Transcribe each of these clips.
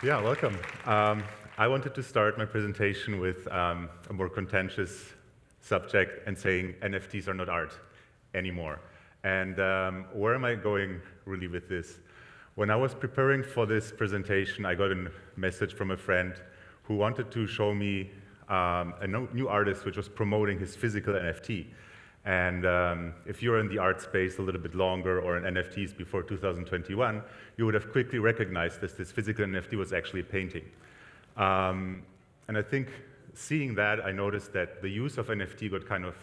Yeah, welcome. I wanted to start my presentation with a more contentious subject and saying NFTs are not art anymore. And where am I going really with this? When I was preparing for this presentation, I got a message from a friend who wanted to show me a new artist which was promoting his physical NFT. And if you're in the art space a little bit longer or in NFTs before 2021, you would have quickly recognized that this physical NFT was actually a painting. And I think seeing that, I noticed that the use of NFT got kind of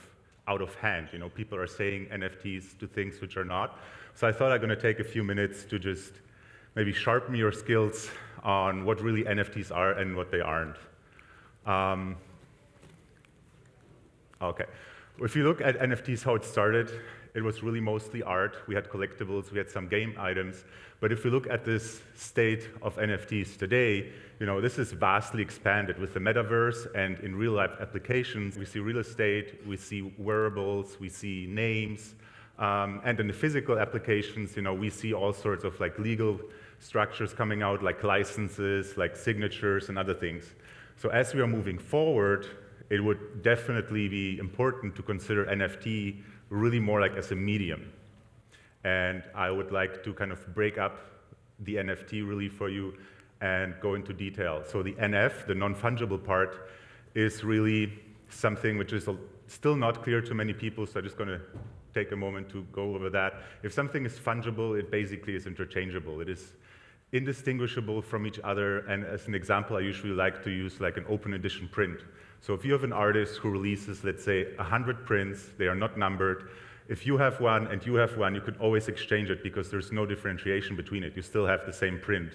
out of hand. You know, people are saying NFTs to things which are not. So I thought I'm going to take a few minutes to just maybe sharpen your skills on what really NFTs are and what they aren't. Okay. If you look at NFTs, how it started, it was really mostly art. We had collectibles, we had some game items. But if we look at this state of NFTs today, you know, this is vastly expanded with the metaverse and in real life applications. We see real estate, we see wearables, we see names. And in the physical applications, you know, we see all sorts of like legal structures coming out, like licenses, like signatures and other things. So as we are moving forward, it would definitely be important to consider NFT really more like as a medium. And I would like to kind of break up the NFT really for you and go into detail. So the NF, the non-fungible part, is really something which is still not clear to many people, so I'm just going to take a moment to go over that. If something is fungible, it basically is interchangeable. It is indistinguishable from each other, and as an example, I usually like to use like an open edition print. So if you have an artist who releases, let's say, 100 prints, they are not numbered. If you have one and you have one, you could always exchange it because there's no differentiation between it. You still have the same print.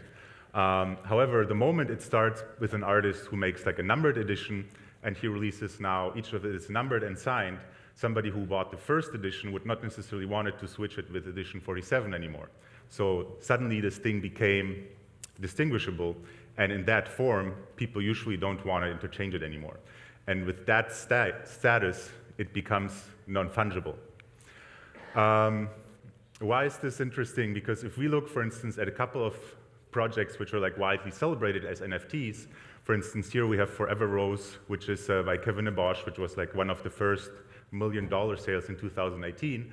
However, the moment it starts with an artist who makes like a numbered edition and he releases now, each of it is numbered and signed, somebody who bought the first edition would not necessarily want it to switch it with edition 47 anymore. So suddenly this thing became distinguishable, and in that form, people usually don't want to interchange it anymore. And with that status, it becomes non-fungible. Why is this interesting? Because if we look, for instance, at a couple of projects which are like widely celebrated as NFTs, for instance, here we have Forever Rose, which is by Kevin Bosch, which was like one of the first $1 million sales in 2018.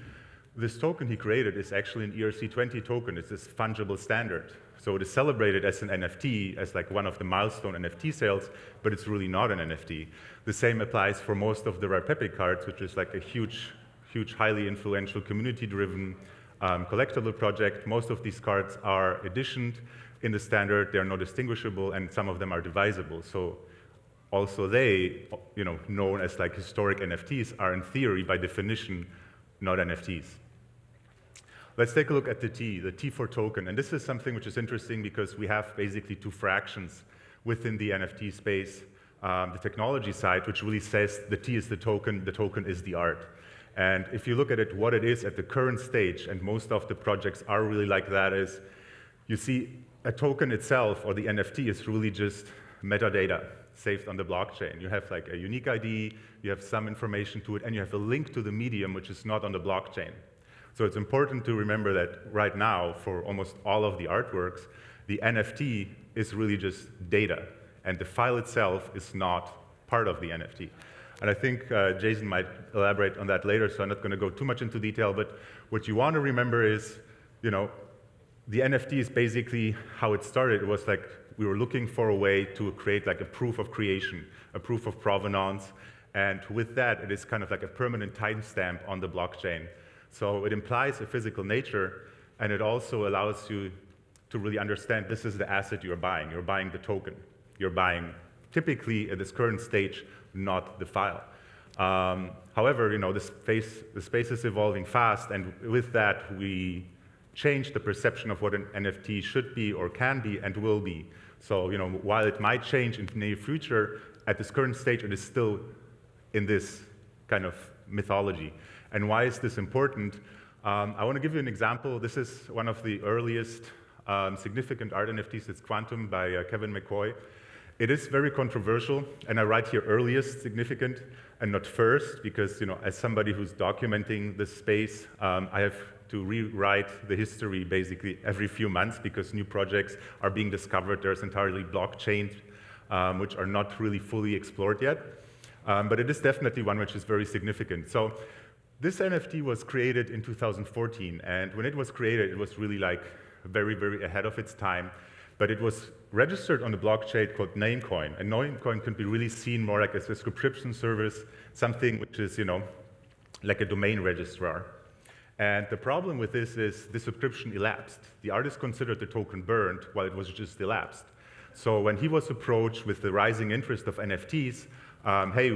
This token he created is actually an ERC20 token. It's this fungible standard. So it is celebrated as an NFT, as like one of the milestone NFT sales, but it's really not an NFT. The same applies for most of the Rare Pepe cards, which is like a huge, highly influential, community-driven collectible project. Most of these cards are editioned in the standard. They are not distinguishable, and some of them are divisible. So also they, you know, known as like historic NFTs, are in theory, by definition, not NFTs. Let's take a look at the T for token. And this is something which is interesting because we have basically two fractions within the NFT space. The technology side, which really says the T is the token is the art. And if you look at it, what it is at the current stage, and most of the projects are really like that, is you see a token itself, or the NFT, is really just metadata saved on the blockchain. You have like a unique ID, you have some information to it, and you have a link to the medium which is not on the blockchain. So it's important to remember that right now, for almost all of the artworks, the NFT is really just data, and the file itself is not part of the NFT. And I think Jason might elaborate on that later, so I'm not going to go too much into detail, but what you want to remember is, you know, the NFT is basically how it started. It was like we were looking for a way to create like a proof of creation, a proof of provenance, and with that, it is kind of like a permanent timestamp on the blockchain. So it implies a physical nature, and it also allows you to really understand this is the asset you're buying. You're buying the token. You're buying, typically at this current stage, not the file. However, you know, the space is evolving fast, and with that, we change the perception of what an NFT should be or can be and will be. So, you know, while it might change in the near future, at this current stage, it is still in this kind of mythology. And why is this important? I want to give you an example. This is one of the earliest significant art NFTs. It's Quantum by Kevin McCoy. It is very controversial, and I write here earliest significant and not first, because, you know, as somebody who's documenting this space, I have to rewrite the history basically every few months because new projects are being discovered. There's entirely blockchains which are not really fully explored yet. But it is definitely one which is very significant. So this NFT was created in 2014, and when it was created, it was really like very, very ahead of its time. But it was registered on the blockchain called Namecoin, and Namecoin can be really seen more like as a subscription service, something which is, like a domain registrar. And the problem with this is the subscription elapsed. The artist considered the token burned while it was just elapsed. So when he was approached with the rising interest of NFTs, hey,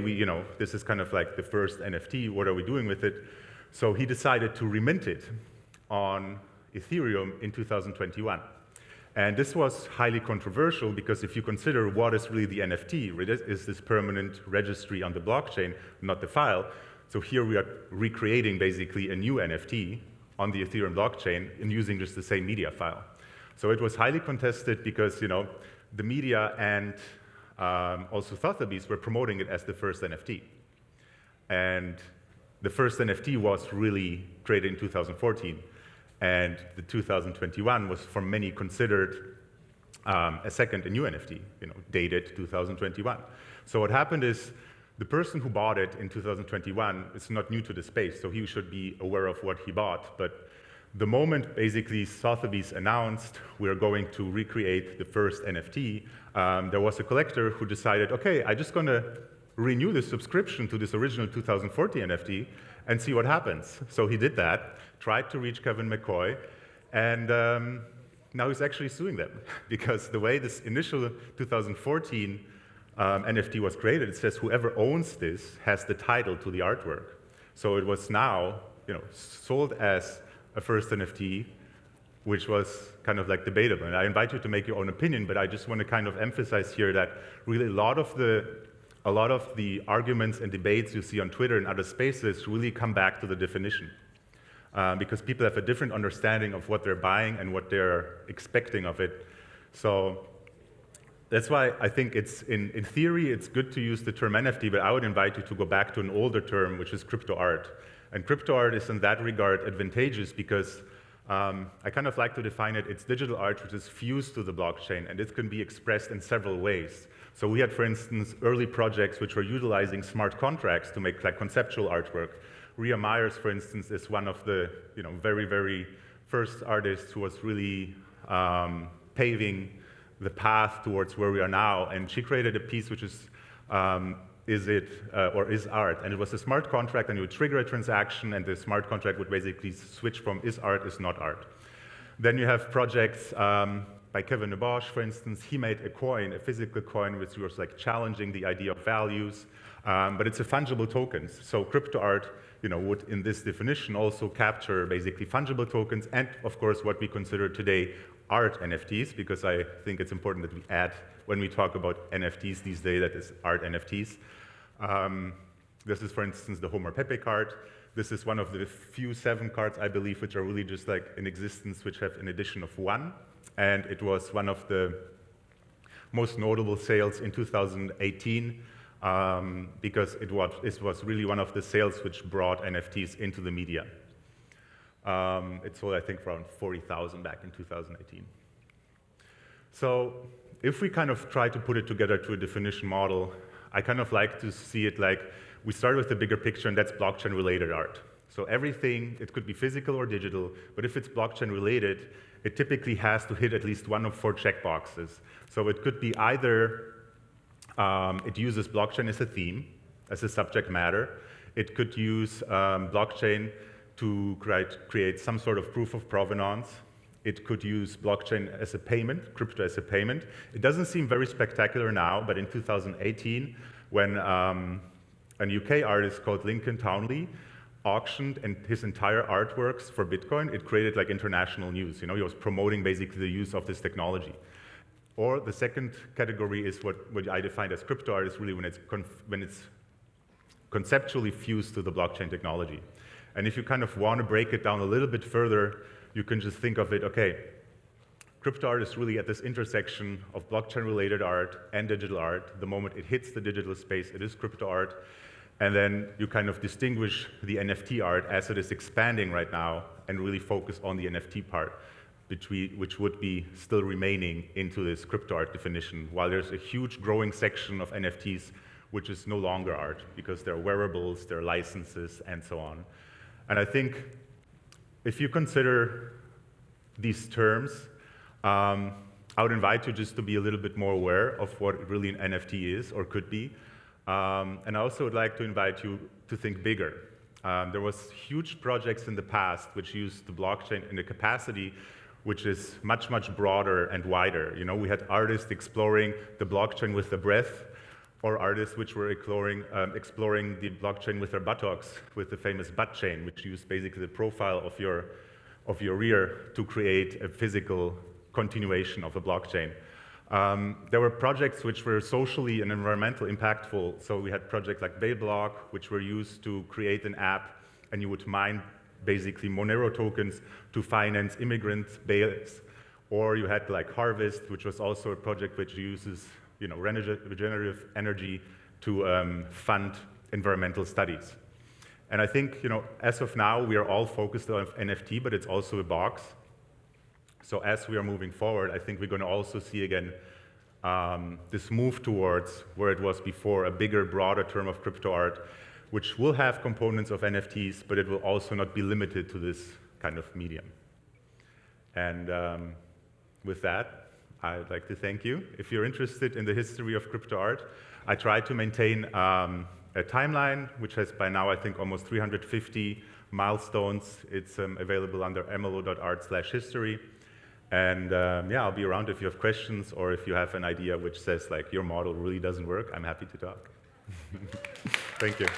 this is kind of like the first NFT, what are we doing with it? So he decided to remint it on Ethereum in 2021. And this was highly controversial because if you consider what is really the NFT, is this permanent registry on the blockchain, not the file. So here we are recreating basically a new NFT on the Ethereum blockchain and using just the same media file. So it was highly contested because, the media and also Sotheby's were promoting it as the first NFT. And the first NFT was really created in 2014. And the 2021 was for many considered a new NFT, dated 2021. So what happened is the person who bought it in 2021 is not new to the space, so he should be aware of what he bought. But the moment basically Sotheby's announced we're going to recreate the first NFT, there was a collector who decided, okay, I'm just going to renew the subscription to this original 2014 NFT and see what happens. So he did that, tried to reach Kevin McCoy, and now he's actually suing them because the way this initial 2014 NFT was created, it says whoever owns this has the title to the artwork. So it was now, sold as a first NFT, which was kind of like debatable. And I invite you to make your own opinion, but I just want to kind of emphasize here that really a lot of the arguments and debates you see on Twitter and other spaces really come back to the definition. Because people have a different understanding of what they're buying and what they're expecting of it. So that's why I think in theory, it's good to use the term NFT, but I would invite you to go back to an older term, which is crypto art. And crypto art is in that regard advantageous because I kind of like to define it, it's digital art which is fused to the blockchain, and it can be expressed in several ways. So we had, for instance, early projects which were utilizing smart contracts to make like conceptual artwork. Ria Myers, for instance, is one of the very, very first artists who was really paving the path towards where we are now. And she created a piece which is it or is art? And it was a smart contract, and you would trigger a transaction, and the smart contract would basically switch from is art, is not art. Then you have projects by Kevin Bosch, for instance. He made a coin, a physical coin, which was like challenging the idea of values, but it's a fungible tokens. So crypto art, would in this definition also capture basically fungible tokens, and of course what we consider today art NFTs, because I think it's important that we add when we talk about NFTs these days, that is art NFTs. This is, for instance, the Homer Pepe card. This is one of the few 7 cards, I believe, which are really just like in existence, which have an edition of 1. And it was one of the most notable sales in 2018 because it was really one of the sales which brought NFTs into the media. It sold, I think, for around 40,000 back in 2018. So if we kind of try to put it together to a definition model, I kind of like to see it like we start with the bigger picture, and that's blockchain-related art. So everything, it could be physical or digital, but if it's blockchain-related, it typically has to hit at least one of 4 checkboxes. So it could be either it uses blockchain as a theme, as a subject matter. It could use blockchain to create some sort of proof of provenance. It could use blockchain as a payment, crypto as a payment. It doesn't seem very spectacular now, but in 2018, when an UK artist called Lincoln Townley auctioned and his entire artworks for Bitcoin, it created like international news. He was promoting basically the use of this technology. Or the second category is what I defined as crypto art, is really when it's conceptually fused to the blockchain technology. And if you kind of want to break it down a little bit further, you can just think of it, okay, crypto art is really at this intersection of blockchain-related art and digital art. The moment it hits the digital space, it is crypto art. And then you kind of distinguish the NFT art as it is expanding right now and really focus on the NFT part, which would be still remaining into this crypto art definition, while there's a huge growing section of NFTs which is no longer art, because they're wearables, they're licenses, and so on. And I think if you consider these terms, I would invite you just to be a little bit more aware of what really an NFT is or could be. And I also would like to invite you to think bigger. There was huge projects in the past which used the blockchain in a capacity which is much, much broader and wider. You know, we had artists exploring the blockchain with the breath, or artists which were exploring the blockchain with their buttocks, with the famous butt chain, which used basically the profile of your rear to create a physical continuation of the blockchain. There were projects which were socially and environmentally impactful. So we had projects like Bayblock, which were used to create an app, and you would mine basically Monero tokens to finance immigrant bails. Or you had like Harvest, which was also a project which uses regenerative energy to fund environmental studies. And I think, as of now, we are all focused on NFT, but it's also a box. So as we are moving forward, I think we're going to also see again this move towards where it was before, a bigger, broader term of crypto art, which will have components of NFTs, but it will also not be limited to this kind of medium. And with that, I'd like to thank you. If you're interested in the history of crypto art, I try to maintain a timeline, which has by now, I think, almost 350 milestones. It's available under mlo.art/history. And yeah, I'll be around if you have questions, or if you have an idea which says, like, your model really doesn't work, I'm happy to talk. Thank you.